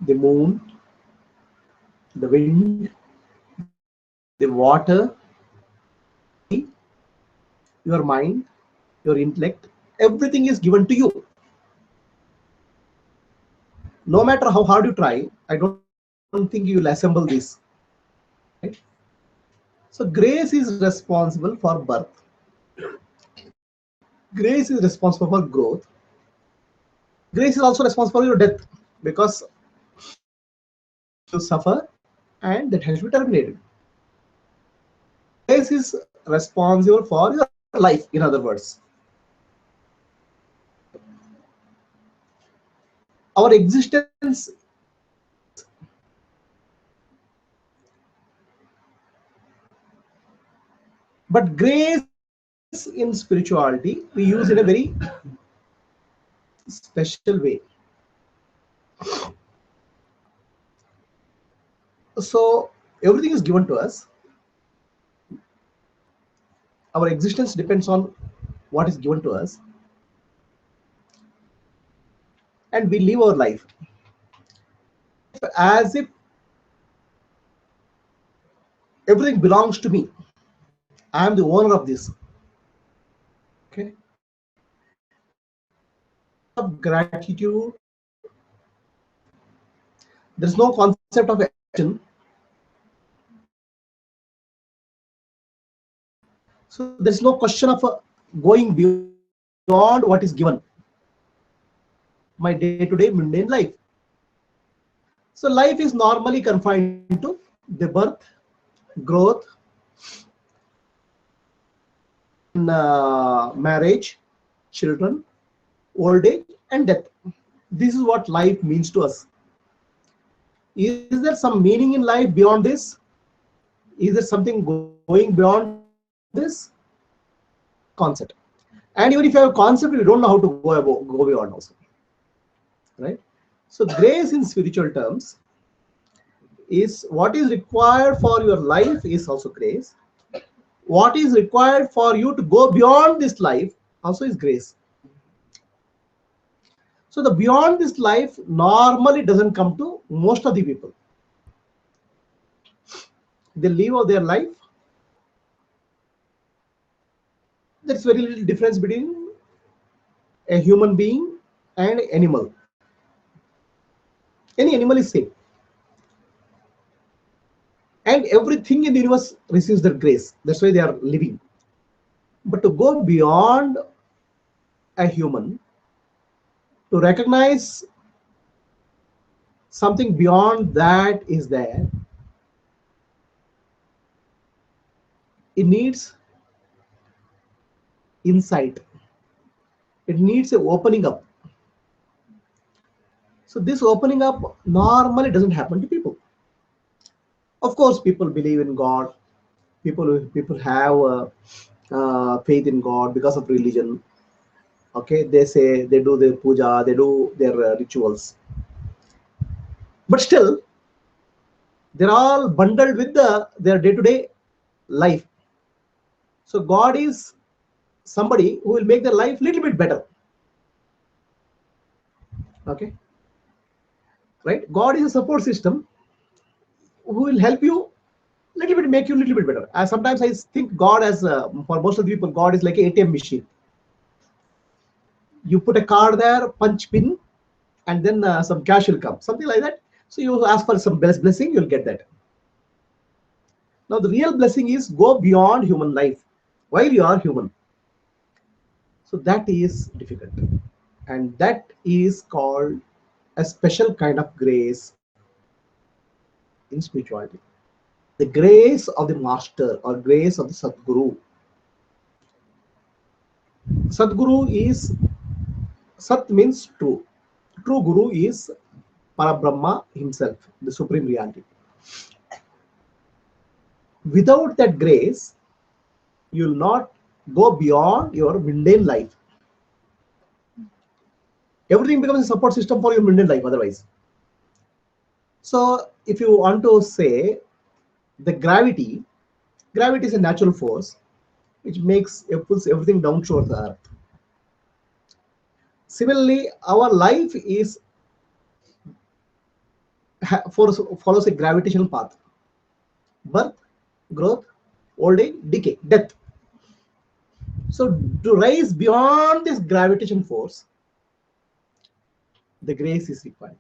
the moon, the wind, the water, your mind, your intellect, everything is given to you. No matter how hard you try, I don't think you will assemble this. Right? So grace is responsible for birth. Grace is responsible for growth. Grace is also responsible for your death, because you suffer and that has to be terminated. Grace is responsible for your life, in other words. Our existence, but grace in spirituality we use in a very special way. So everything is given to us. Our existence depends on what is given to us, and we live our life as if everything belongs to me. I am the owner of this. Okay. Of gratitude, there is no concept of action. So there is no question of going beyond what is given. My day-to-day mundane life. So life is normally confined to the birth, growth, then marriage, children, old age, and death. This is what life means to us. Is there some meaning in life beyond this? Is there something going beyond this? Concept. And even if you have a concept, you don't know how to go beyond also. Right? So grace in spiritual terms is what is required for your life is also grace. What is required for you to go beyond this life also is grace. So the beyond this life normally doesn't come to most of the people. They live out their life. There's very little difference between a human being and animal. Any animal is same. And everything in the universe receives their grace. That's why they are living. But to go beyond a human, to recognize something beyond that is there, it needs insight. It needs a opening up. So this opening up normally doesn't happen to people. Of course, people believe in God. People have faith in God because of religion. Okay, they say they do their puja, they do their rituals. But still, they're all bundled with their day-to-day life. So God is somebody who will make their life a little bit better. Okay, right? God is a support system who will help you little bit, make you a little bit better. Sometimes I think God as for most of the people, God is like an ATM machine. You put a card there, punch pin, and then some cash will come, something like that. So you ask for some blessing, you'll get that. Now the real blessing is go beyond human life while you are human. So that is difficult, and that is called a special kind of grace in spirituality. The grace of the master or grace of the Sadguru. Sadguru is, Sat means true. True Guru is Parabrahma himself, the supreme reality. Without that grace, you will not go beyond your mundane life. Everything becomes a support system for your mundane life otherwise. So if you want to say the gravity is a natural force which pulls everything down towards the earth. Similarly, our life is follows a gravitational path: birth, growth, old age, decay, death. So to rise beyond this gravitation force, the grace is required.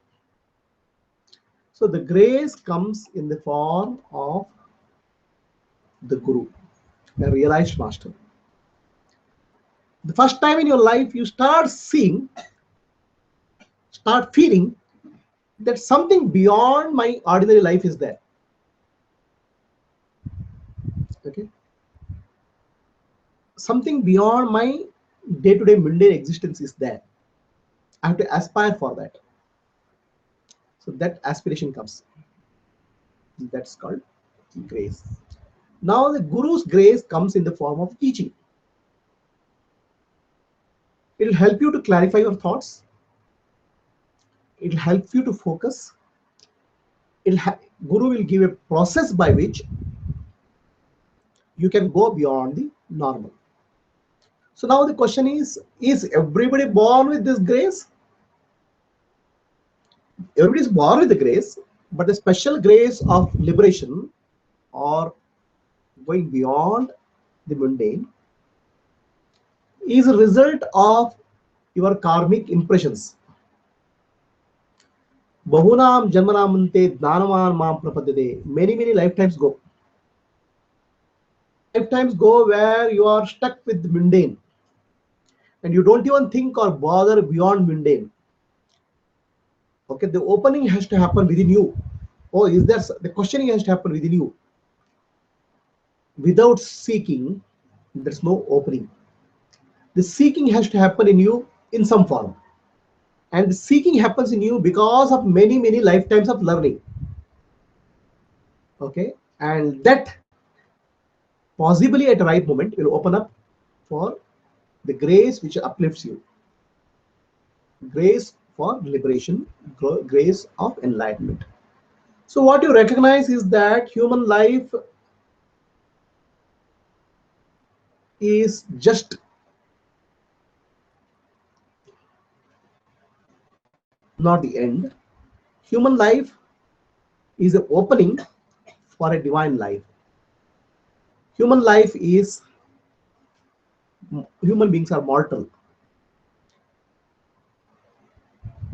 So the grace comes in the form of the Guru, a realized master. The first time in your life you start seeing, start feeling that something beyond my ordinary life is there. Okay, something beyond my day-to-day mundane existence is there. I have to aspire for that. So that aspiration comes. That's called grace. Now the Guru's grace comes in the form of teaching. It will help you to clarify your thoughts. It will help you to focus. Guru will give a process by which you can go beyond the normal. So now the question is everybody born with this grace? Everybody is born with the grace, but the special grace of liberation or going beyond the mundane is a result of your karmic impressions. Bahunam janmanamante dnanavan mam prapadyate. Many lifetimes go. Lifetimes go where you are stuck with mundane and you don't even think or bother beyond mundane. Okay, the opening has to happen within you. Oh, is there the questioning has to happen within you? Without seeking, there's no opening. The seeking has to happen in you in some form. And the seeking happens in you because of many lifetimes of learning. Okay, and that possibly at the right moment will open up for the grace which uplifts you. Grace for liberation, grace of enlightenment. So what you recognize is that human life is just not the end. Human life is an opening for a divine life. Human life is, human beings are mortal.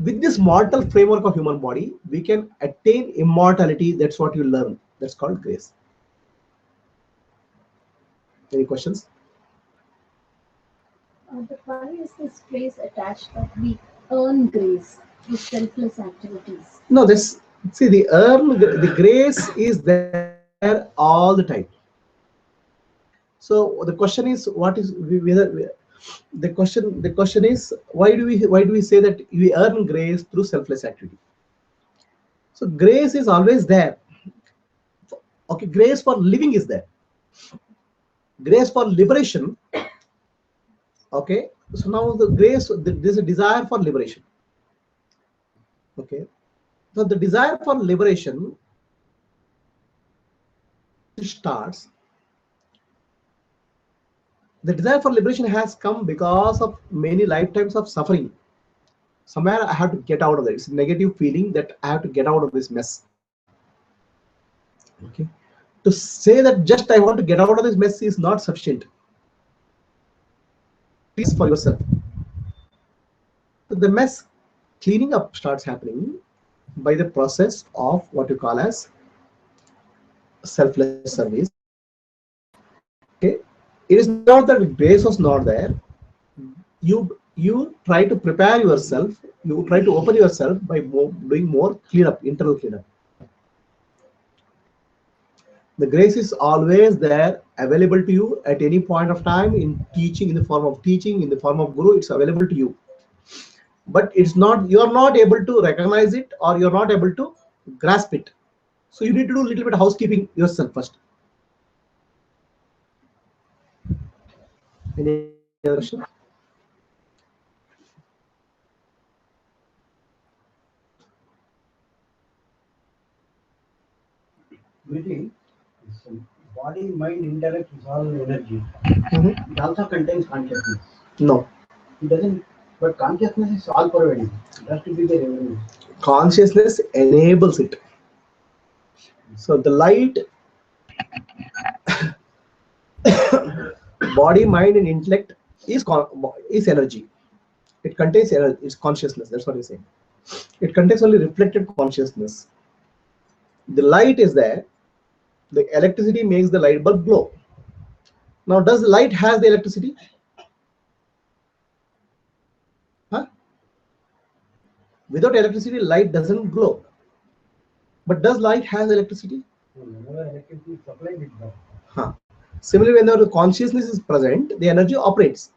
With this mortal framework of human body, we can attain immortality. That's what you learn. That's called grace. Any questions? But why is this phrase attached that we earn grace through selfless activities? No, this, see, the grace is there all the time. So the question is, what is whether the question is, why do we say that we earn grace through selfless activity? So grace is always there. Okay, grace for living is there. Grace for liberation. Okay, so now the grace, there's a desire for liberation. Okay, so the desire for liberation starts. The desire for liberation has come because of many lifetimes of suffering. Somewhere I have to get out of it. It's a negative feeling that I have to get out of this mess. Okay, to say that just I want to get out of this mess is not sufficient. Please for yourself. So the mess cleaning up starts happening by the process of what you call as selfless service. Okay, it is not that grace was not there. You try to prepare yourself. You try to open yourself by doing more cleanup, internal cleanup. The grace is always there, available to you at any point of time in teaching, in the form of teaching, in the form of Guru. It's available to you, but it's not. You are not able to recognize it, or you're not able to grasp it. So you need to do a little bit of housekeeping yourself first. Any other question? Guruji, body, mind, intellect is all energy. Mhm. It also contains consciousness. No, It doesn't, but consciousness is all pervading. It has to be there everywhere. Consciousness enables it. So the light, body, mind, and intellect is energy. It contains energy. It's consciousness. That's what he's saying. It contains only reflected consciousness. The light is there. The electricity makes the light bulb glow. Now, does light has the electricity? Huh? Without electricity, light doesn't glow. But does light has electricity? Whenever electricity is supplied, it does. Huh. Similarly, whenever the consciousness is present, the energy operates.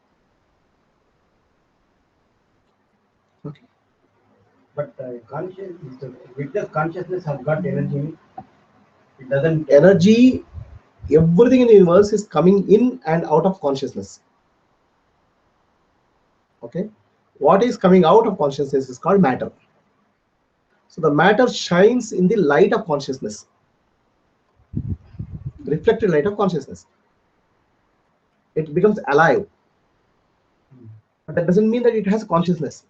Okay. But witness consciousness has got energy. It doesn't. Energy, everything in the universe is coming in and out of consciousness. Okay. What is coming out of consciousness is called matter. So the matter shines in the light of consciousness, reflected light of consciousness. It becomes alive. But that doesn't mean that it has consciousness.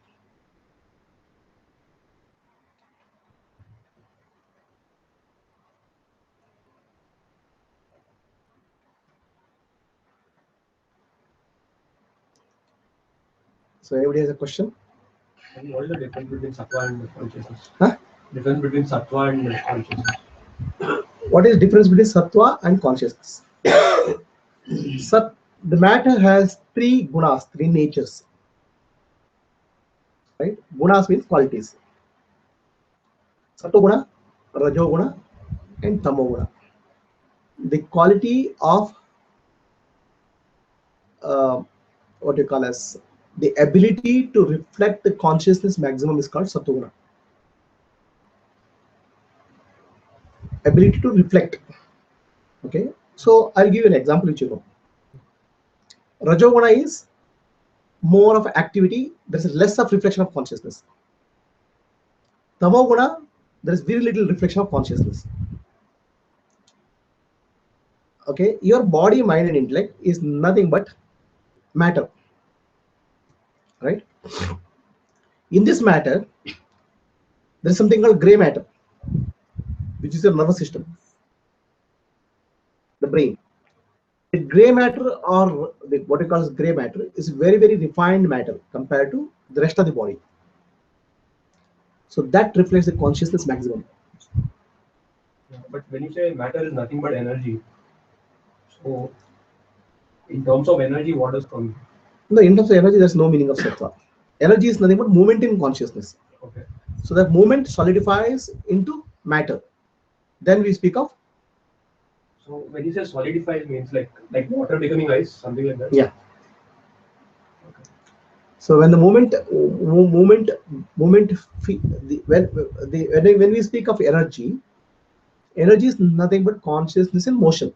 So everybody has a question? And what is the difference between sattva and consciousness? Huh? Difference between sattva and consciousness. What is the difference between sattva and consciousness? The matter has three gunas, three natures. Right? Gunas means qualities. Sattva-guna, Rajo-guna, and Tamo-guna. The quality of what you call as the ability to reflect the consciousness maximum is called Sattva-guna. Ability to reflect. Okay, so I'll give you an example which you know. Rajoguna is more of activity, there's less of reflection of consciousness. Tamoguna, there is very little reflection of consciousness. Okay, your body, mind, and intellect is nothing but matter. Right? In this matter, there is something called gray matter, which is your nervous system, the brain. The gray matter, or what you call as gray matter, is very, very refined matter compared to the rest of the body. So that reflects the consciousness maximum. Yeah, but when you say matter is nothing but energy, so in terms of energy, what does come? No, in terms of energy, there's no meaning of sattva. Energy is nothing but movement in consciousness. Okay. So that movement solidifies into matter. Then we speak of. So when you say solidifies, means like water becoming ice, something like that. Yeah. Okay. So when the when we speak of energy, energy is nothing but consciousness in motion.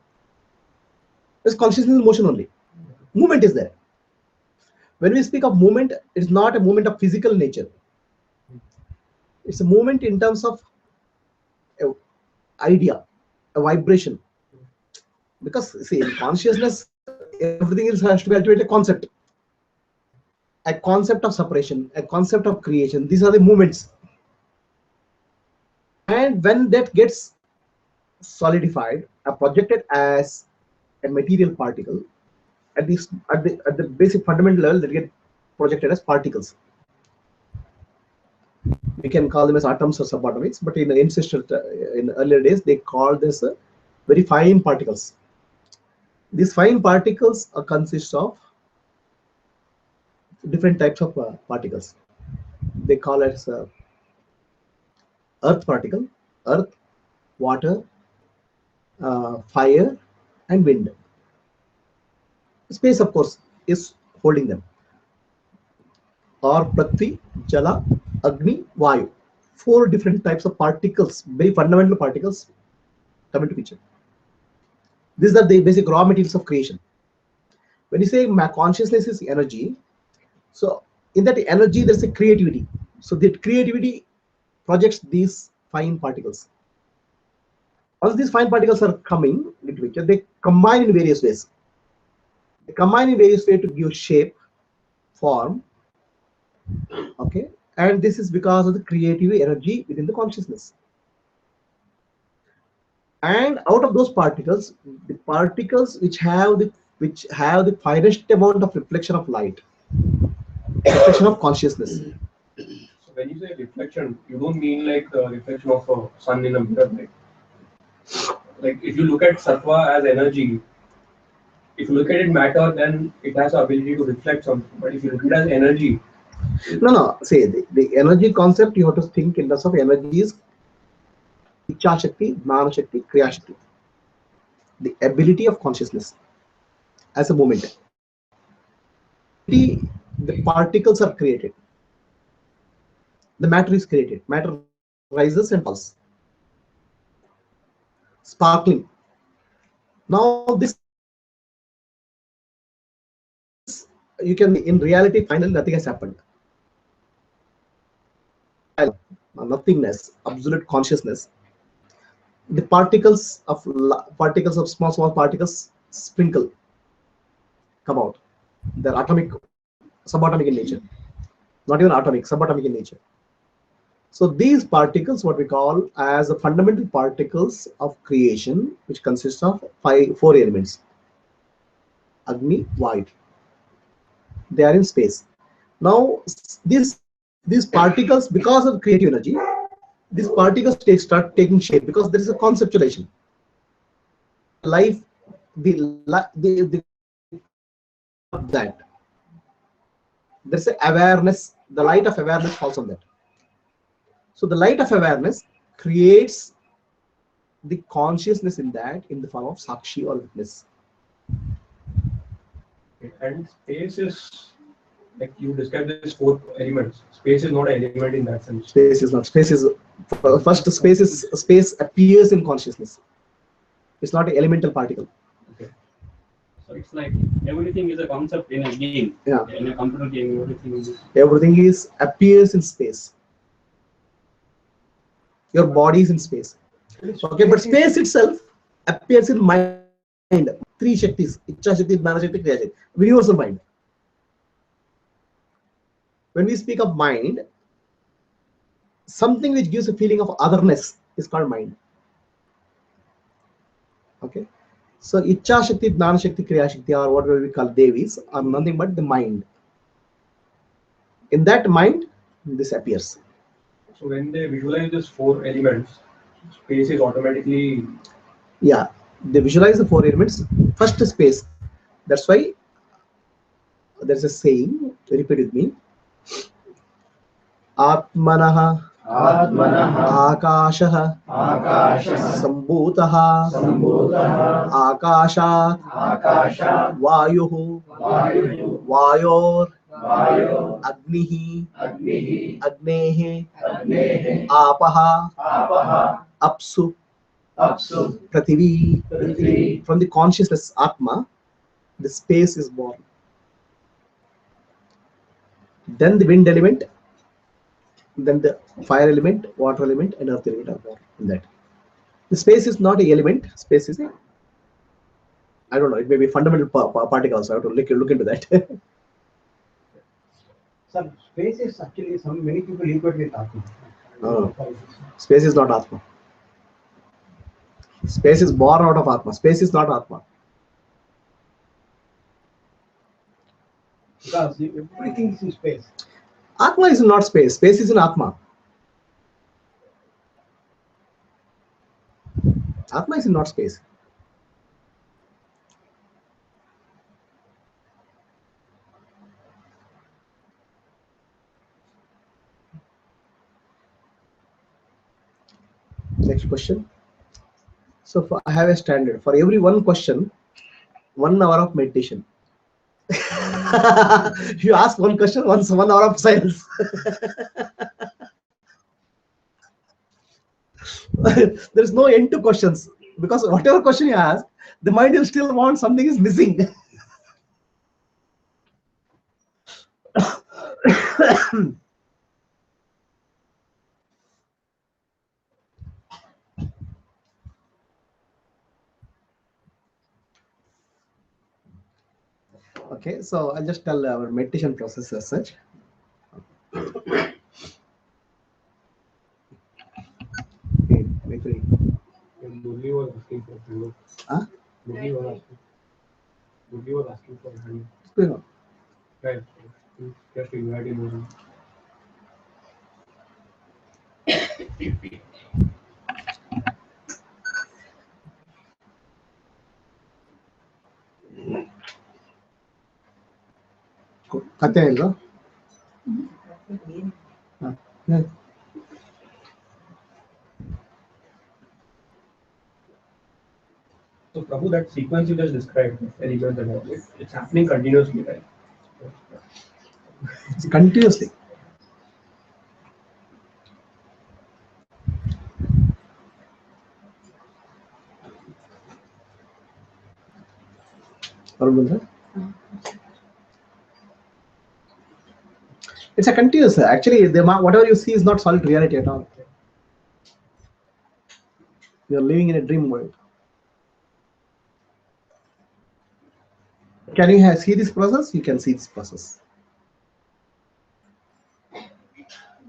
It's consciousness in motion only. Movement is there. When we speak of movement, it's not a movement of physical nature. It's a movement in terms of an idea, a vibration. Because see, in consciousness, everything else has to be ultimately a concept of separation, a concept of creation. These are the movements. And when that gets solidified, projected as a material particle, at the basic fundamental level, they get projected as particles. We can call them as atoms or subatomics, but in the in earlier days, they called this very fine particles. These fine particles consist of different types of particles. They call it earth particle, earth, water, fire, and wind. Space, of course, is holding them. Or Prithvi, Jala, Agni, Vayu. 4 different types of particles, very fundamental particles, come into picture. These are the basic raw materials of creation. When you say my consciousness is energy, so in that energy there's a creativity. So that creativity projects these fine particles. Once these fine particles are coming into picture, they combine in various ways. They combine in various ways to give shape, form, okay, and this is because of the creative energy within the consciousness. And out of those particles, the particles which have the finest amount of reflection of light, reflection of consciousness. So when you say reflection, you don't mean like the reflection of a sun in a mirror, right? Like if you look at sattva as energy, if you look at it matter, then it has the ability to reflect something. But if you look at it as energy, No. Say the energy concept you have to think in terms of energy is Icha Shakti, Jnana Shakti, Kriya Shakti. The ability of consciousness as a moment. The particles are created. The matter is created. Matter rises and falls. Sparkling. Now this you can in reality finally nothing has happened. Nothingness, absolute consciousness. The particles of small particles sprinkle, come out. They're atomic, subatomic in nature. Not even atomic, subatomic in nature. So these particles, what we call as the fundamental particles of creation, which consists of four elements: Agni, Vayu. They are in space. Now these particles, because of creative energy, these particles start taking shape because there is a conceptualization. Life, the that there's a awareness. The light of awareness falls on that. So the light of awareness creates the consciousness in that in the form of sakshi or witness. and space is like you described this four elements. Space is not an element in that sense. Space is not. Space is first. Space appears in consciousness. It's not an elemental particle. Okay. So it's like everything is a concept in a game. Yeah. In a computer game, Everything appears in space. Your body is in space. Okay, but space itself appears in mind. Three Shaktis: Icha Shakti, Jnana Shakti, Kriya Shakti. Universal mind. When we speak of mind, something which gives a feeling of otherness is called mind. Okay. So Icha Shakti, Jnana Shakti, Kriya Shakti, or whatever we call Devis, are nothing but the mind. In that mind, this appears. So when they visualize these four elements, space is automatically. Yeah, they visualize the four elements. First, space. That's why there's a saying. Repeat with me. Atmanaha Akashah Sambhutah Akashat Vayuh Vayor Agnihi Agnehe Apaha Apsu Prathivi. From the consciousness Atma, the space is born. Then the wind element, then the fire element, water element, and earth element are born in that. The space is not an element. Space is I don't know. It may be fundamental particles. I have to look into that. Sir, space is actually many people equate with Atma. Space is not Atma. Space is born out of Atma. Space is not Atma. Because everything is in space. Atma is not space. Space is in Atma. Atma is not space. Next question. So I have a standard for every one question, 1 hour of meditation. You ask one question, 1 hour of silence. There is no end to questions because whatever question you ask, the mind will still want something is missing. Okay, so I'll just tell our meditation process as such. 23. And Murli was asking for hello. Huh? Murli was asking for hello. What's going on? Right. Just invite him over. Katya ಹೇಳ್ದ? Yeah. So Prabhu, that sequence you just described, elements and all, it's happening continuously, right? Continuously. It's a continuous. Actually, whatever you see is not solid reality at all. You're living in a dream world. Can you see this process? You can see this process.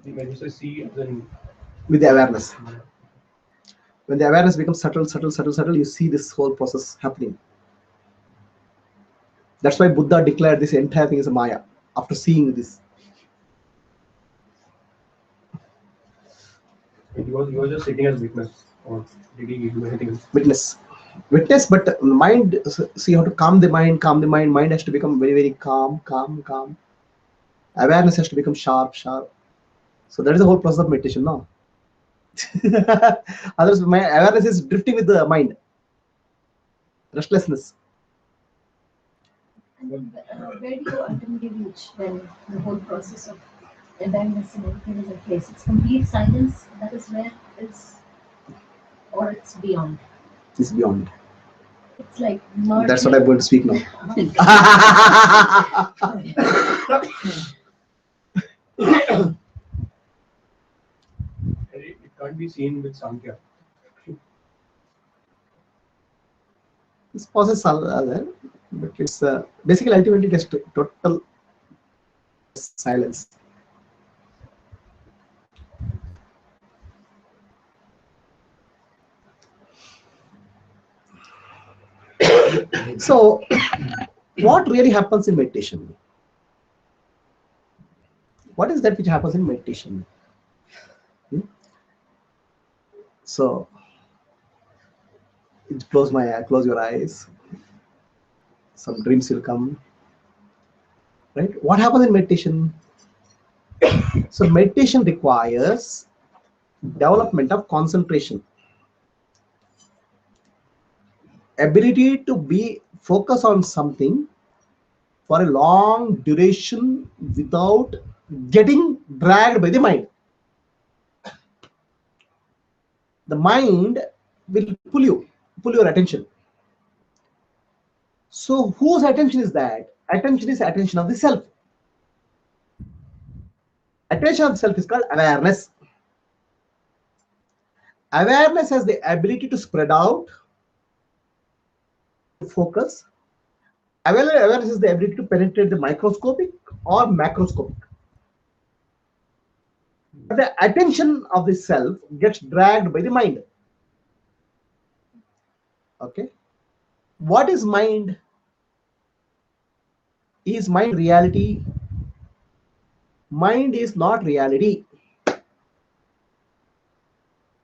When you say see, then With the awareness. When the awareness becomes subtle, you see this whole process happening. That's why Buddha declared this entire thing is a Maya after seeing this. he was just sitting as witness, or did he do anything else? Witness, but mind, see how to calm the mind. Mind has to become very, very calm. Awareness has to become sharp. So that is the whole process of meditation now. Otherwise, my awareness is drifting with the mind. Restlessness. And then, where do you ultimately reach when the whole process of awareness and everything is in place? It's complete silence. That is where or it's beyond. It's beyond. It's like That's what I'm going to speak now. It can't be seen with Sankhya. This process are there, but it's basically ultimately just total silence. So, what really happens in meditation? What is that which happens in meditation? So, close your eyes. Some dreams will come. Right? What happens in meditation? So, meditation requires development of concentration, ability to be focused on something for a long duration without getting dragged by the mind. The mind will pull your attention. So whose attention is that? Attention is attention of the self. Attention of the self is called awareness. Awareness has the ability to spread out, focus. Awareness is the ability to penetrate the microscopic or macroscopic. But the attention of the self gets dragged by the mind. Okay. What is mind? Is mind reality? Mind is not reality.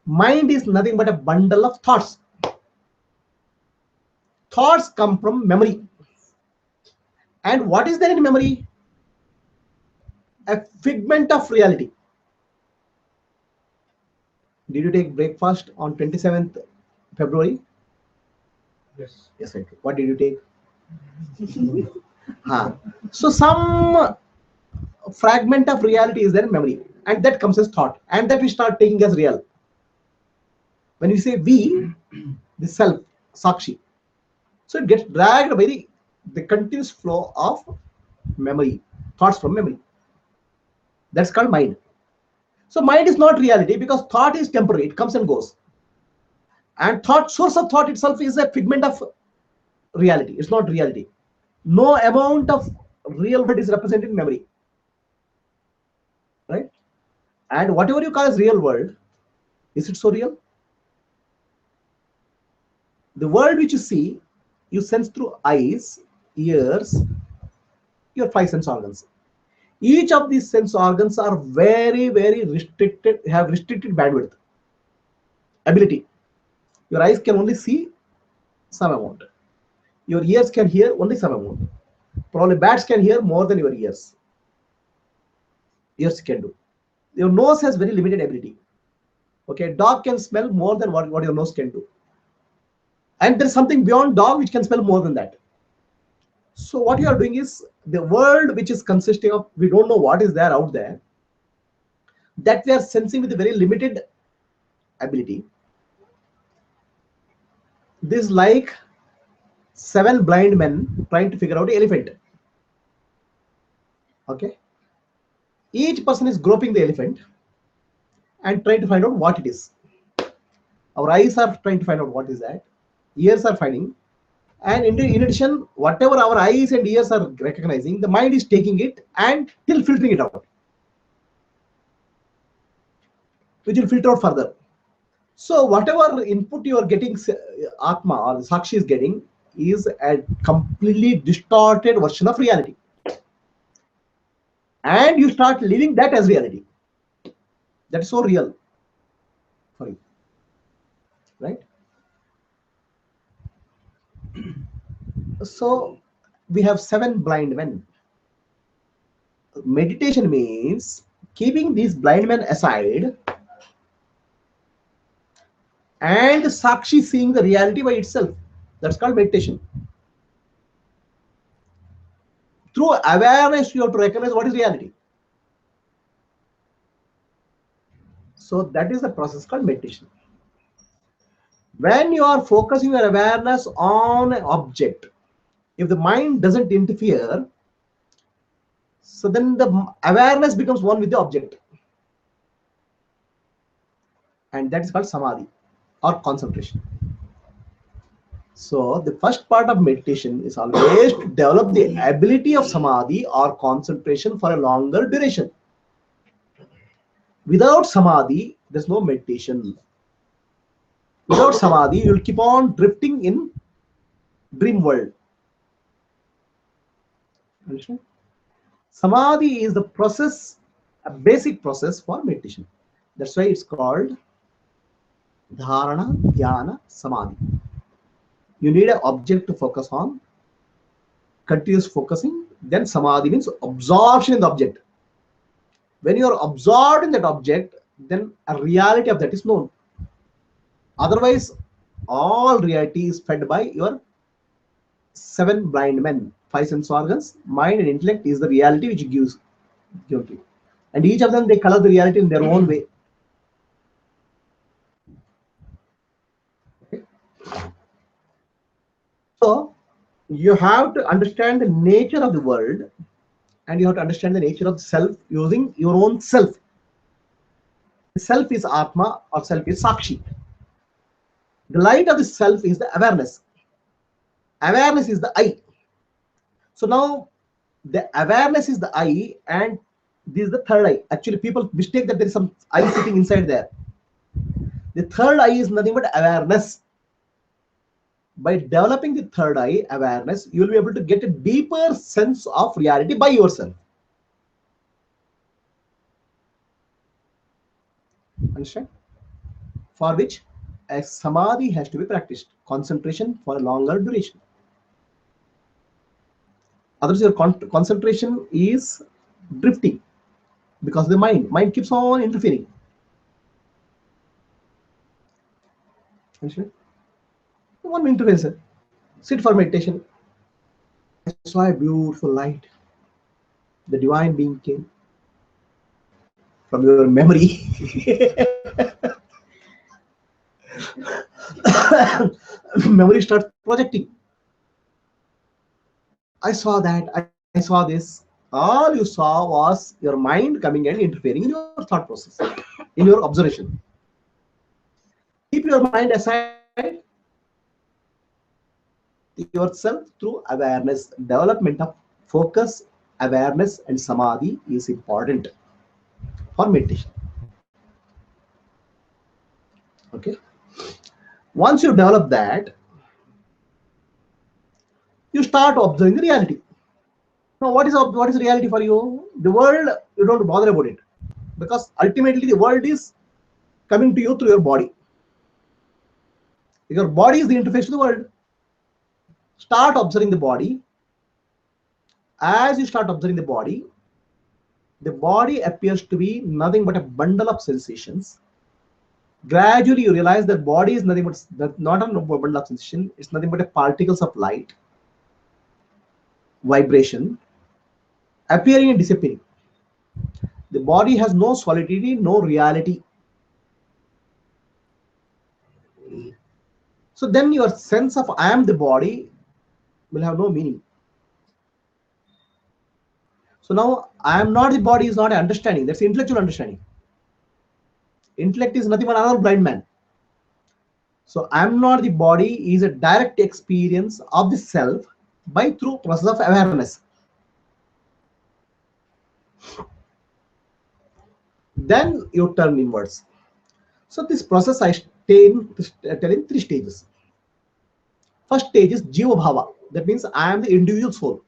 Mind is nothing but a bundle of thoughts. Thoughts come from memory. And what is there in memory? A figment of reality. Did you take breakfast on 27th February? Yes. Yes, right. What did you take? So some fragment of reality is there in memory, and that comes as thought, and that we start taking as real. When we say we, the self, Sakshi, so it gets dragged by the continuous flow of memory, thoughts from memory. That's called mind. So mind is not reality because thought is temporary, it comes and goes. And source of thought itself is a figment of reality. It's not reality. No amount of real world is represented in memory. Right? And whatever you call as real world, is it so real? The world which you see, you sense through eyes, ears, your five sense organs. Each of these sense organs are very, very restricted, have restricted bandwidth, ability. Your eyes can only see some amount. Your ears can hear only some amount. Probably bats can hear more than your ears. Ears can do. Your nose has very limited ability. Okay, dog can smell more than what your nose can do. And there's something beyond dog which can smell more than that. So what you are doing is, the world which is consisting of, we don't know what is there out there, that we are sensing with a very limited ability. This is like 7 blind men trying to figure out an elephant. Okay, each person is groping the elephant and trying to find out what it is. Our eyes are trying to find out what is that, ears are finding, and in addition, whatever our eyes and ears are recognizing, the mind is taking it and still filtering it out, which will filter out further. So whatever input you are getting, Atma or Sakshi is getting, is a completely distorted version of reality. And you start living that as reality. That is so real for you. Right? So we have 7 blind men. Meditation means keeping these blind men aside and Sakshi seeing the reality by itself. That's called meditation. Through awareness, you have to recognize what is reality. So that is the process called meditation. When you are focusing your awareness on an object, if the mind doesn't interfere, so then the awareness becomes one with the object. And that is called samadhi or concentration. So the first part of meditation is always to develop the ability of samadhi or concentration for a longer duration. Without samadhi, there's no meditation. Without samadhi, you'll keep on drifting in dream world. Understand? Samadhi is the process, a basic process for meditation. That's why it's called dharana, dhyana, samadhi. You need an object to focus on, continuous focusing. Then samadhi means absorption in the object. When you are absorbed in that object, then a reality of that is known. Otherwise, all reality is fed by your 7 blind men. 5 sense organs, mind and intellect is the reality which gives to you. And each of them, they color the reality in their own way. Okay. So you have to understand the nature of the world, and you have to understand the nature of the self using your own self. The self is Atma or self is Sakshi. The light of the self is the awareness. Awareness is the I. So now the awareness is the I, and this is the third eye. Actually, people mistake that there is some eye sitting inside there. The third eye is nothing but awareness. By developing the third eye, awareness, you will be able to get a deeper sense of reality by yourself. Understand? For which a samadhi has to be practiced. Concentration for a longer duration. Otherwise, your concentration is drifting because the mind keeps on interfering. Understand? One interface. Sit for meditation. I saw a beautiful light. The divine being came from your memory. Memory starts projecting. I saw that, I saw this. All you saw was your mind coming and interfering in your thought process, in your observation. Keep your mind aside. Yourself through awareness. Development of focus, awareness, and samadhi is important for meditation. Okay. Once you develop that, you start observing the reality. Now, what is reality for you? The world, you don't bother about it, because ultimately the world is coming to you through your body. Your body is the interface to the world. Start observing the body. As you start observing the body appears to be nothing but a bundle of sensations. Gradually, you realize that body is nothing but not a bundle of sensation. It's nothing but a particles of light, vibration, appearing and disappearing. The body has no solidity, no reality. So then your sense of I am the body will have no meaning. So now I am not the body is not an understanding. That's intellectual understanding. Intellect is nothing but another blind man. So I am not the body is a direct experience of the self by through process of awareness. Then you turn inwards. So this process I tell in three stages. First stage is Jiva Bhava. That means I am the individual soul.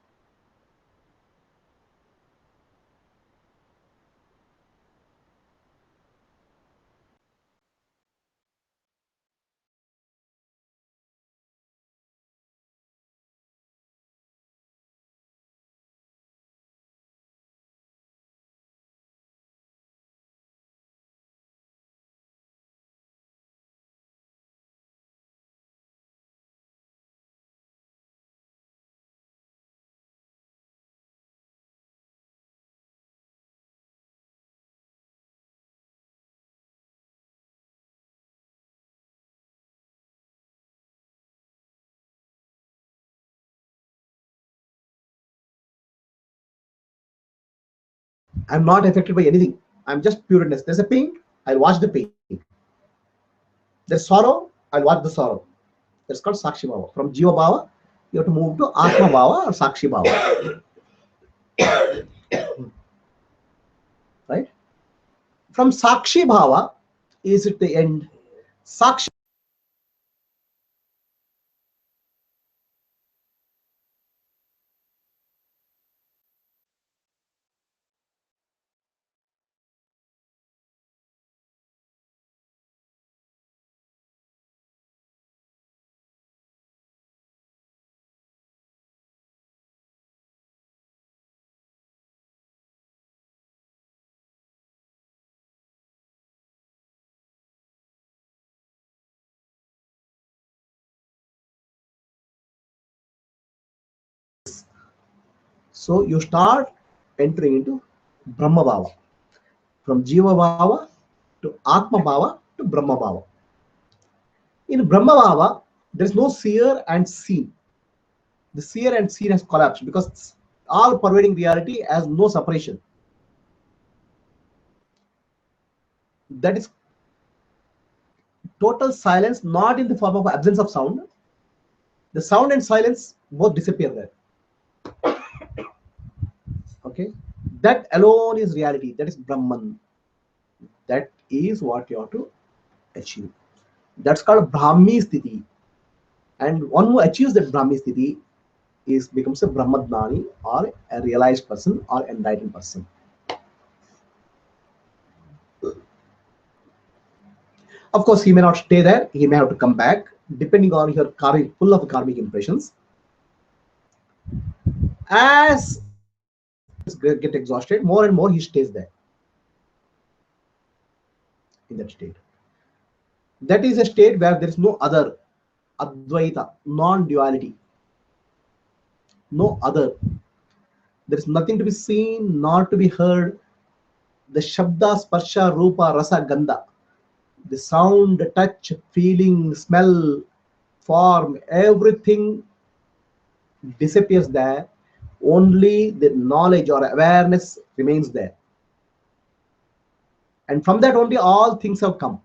I'm not affected by anything. I'm just pureness. There's a pain, I'll watch the pain. There's sorrow, I'll watch the sorrow. That's called Sakshi Bhava. From Jiva Bhava, you have to move to Atma Bhava or Sakshi Bhava. Right? From Sakshi Bhava is at the end. Sakshi So you start entering into Brahma Bhava. From Jiva Bhava to Atma Bhava to Brahma Bhava. In Brahma Bhava, there is no seer and seen. The seer and seen has collapsed because all pervading reality has no separation. That is total silence, not in the form of absence of sound. The sound and silence both disappear there. Okay, that alone is reality. That is Brahman. That is what you have to achieve. That's called Brahmi Sthiti. And one who achieves that Brahmi Sthiti is becomes a Brahmadnani or a realized person or enlightened person. Of course, he may not stay there. He may have to come back, depending on your karmic, full of karmic impressions. As get exhausted, more and more he stays there in that state. That is a state where there is no other, Advaita, non-duality, no other. There is nothing to be seen, nor to be heard. The Shabda, Sparsha, Rupa, Rasa, Gandha, the sound, the touch, feeling, smell, form, everything disappears there. Only the knowledge or awareness remains there. And from that only all things have come.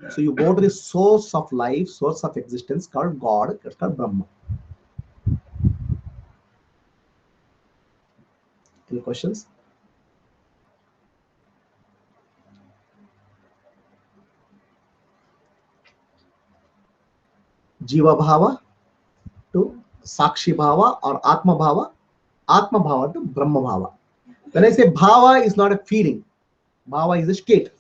So you go to the source of life, source of existence called God, that's called Brahma. Any questions? Jiva Bhava to Sakshi Bhava or Atma Bhava. Atma Bhava to Brahma Bhava. When I say Bhava is not a feeling, Bhava is a state.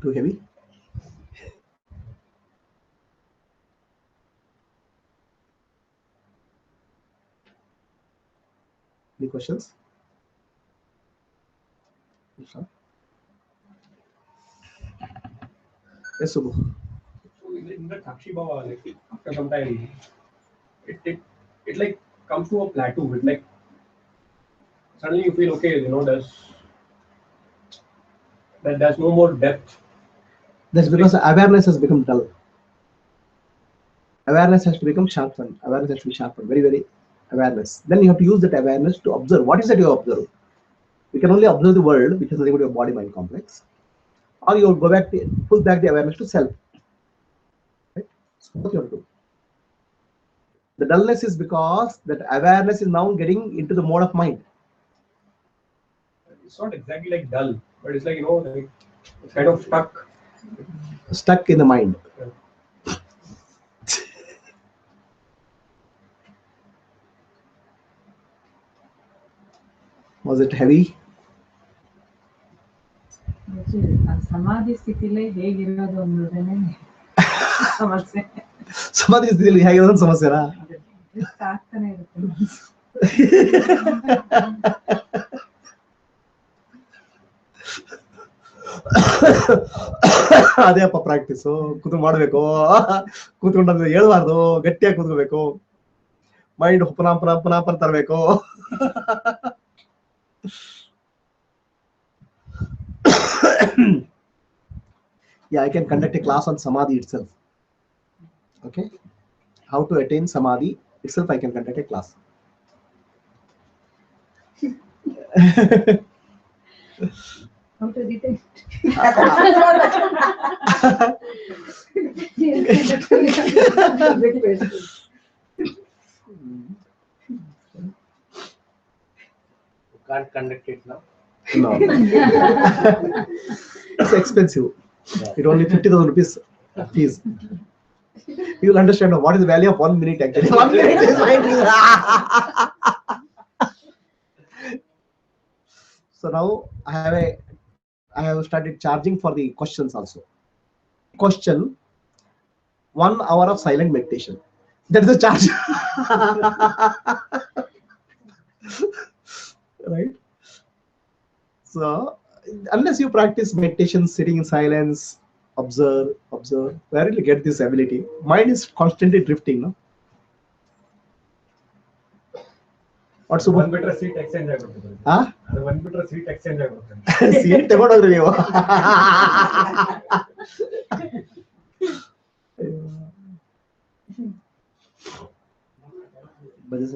Too heavy? Any questions? Yes, Subbu. So in the Sakshi Bhava, like after some time, it like comes to a plateau. It like suddenly you feel okay, there's no more depth. That's because awareness has become dull. Awareness has to become sharpened. Awareness has to be sharpened. Very, very awareness. Then you have to use that awareness to observe. What is that you observe? You can only observe the world, which is nothing but your body-mind complex. Or you go back to pull back the awareness to self. Right? So what you have to do. The dullness is because that awareness is now getting into the mode of mind. It's not exactly like dull, but it's like like it's kind of stuck. Stuck in the mind. Was it heavy? ಸಮಾಧಿ ಸ್ಥಿತಿಲೇ ಹೇಗಿರೋದು ಅನ್ನೋದನ್ನೇ ಸಮಸ್ಯೆ. ಸಮಾಧಿ ಸ್ಥಿತಿಯಲ್ಲಿ ಹೇಗಿರೋದು ಸಮಸ್ಯೆನಾ? ಆಗ್ತಾನೆ ಇರುತ್ತೆ. ಅದೇ ಅಪ್ಪ practice. ಕೂತ್ಕೊಂಡು ಮಾಡಬೇಕು, ಕೂತ್ಕೊಂಡು ಹೇಳ್ಬಾರ್ದು, ಗಟ್ಟಿಯಾಗಿ ಕೂತ್ಕೋಬೇಕು, ಮೈಂಡ್ ಪುನಃ ತರಬೇಕು. Yeah, I can conduct a class on samadhi itself. Okay, how to attain samadhi itself, I can conduct a class. How to retain? You can't conduct it now. No. It's expensive. It only 50,000 rupees fees. You will understand what is the value of 1 minute actually. 1 minute is fine. So now I have started charging for the questions also. Question, 1 hour of silent meditation. That is the charge. Right? So unless you practice meditation, sitting in silence, observe, where will you get this ability? Mind is constantly drifting, no? What's the One better seat exchange agutade. Huh? The one better seat exchange agutade. Seat ತಗೊಂಡೋಗ್ರಿ ನೀವು. ಬಜೆ